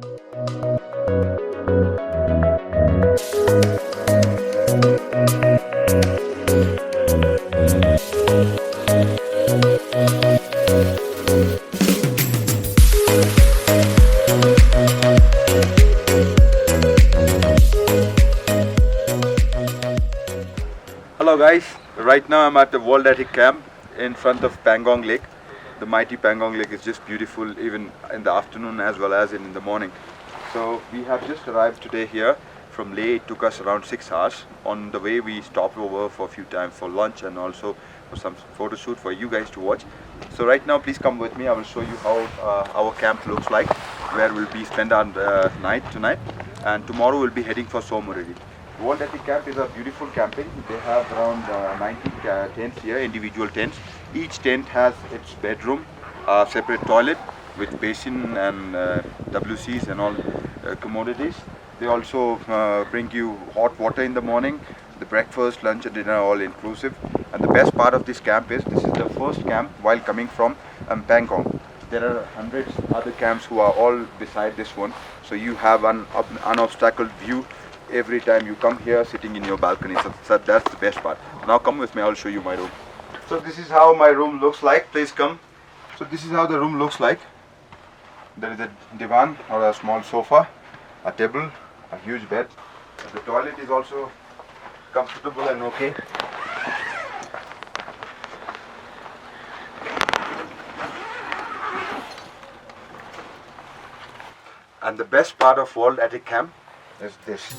Hello guys, right now I'm at the World Attic Camp in front of Pangong Lake. The mighty Pangong Lake is just beautiful even in the afternoon as well as in the morning. So we have just arrived today here from Leh. It took us around 6 hours. On the way we stopped over for a few times for lunch and also for some photo shoot for you guys to watch. So right now please come with me. I will show you how our camp looks like, where we'll be spend our night tonight, and tomorrow we'll be heading for Somoridi. World Attic Camp is a beautiful camping. They have around 90 tents here, individual tents. Each tent has its bedroom, a separate toilet with basin and WCs and all commodities. They also bring you hot water in the morning, the breakfast, lunch and dinner all inclusive. And the best part of this camp is this is the first camp while coming from Pangong. There are hundreds other camps who are all beside this one. So you have an unobstacled view every time you come here sitting in your balcony. So that's the best part. Now come with me, I'll show you my room. So this is how my room looks like. Please come. So this is how the room looks like. There is a divan or a small sofa, a table, a huge bed. The toilet is also comfortable and okay. And the best part of World Attic Camp is this.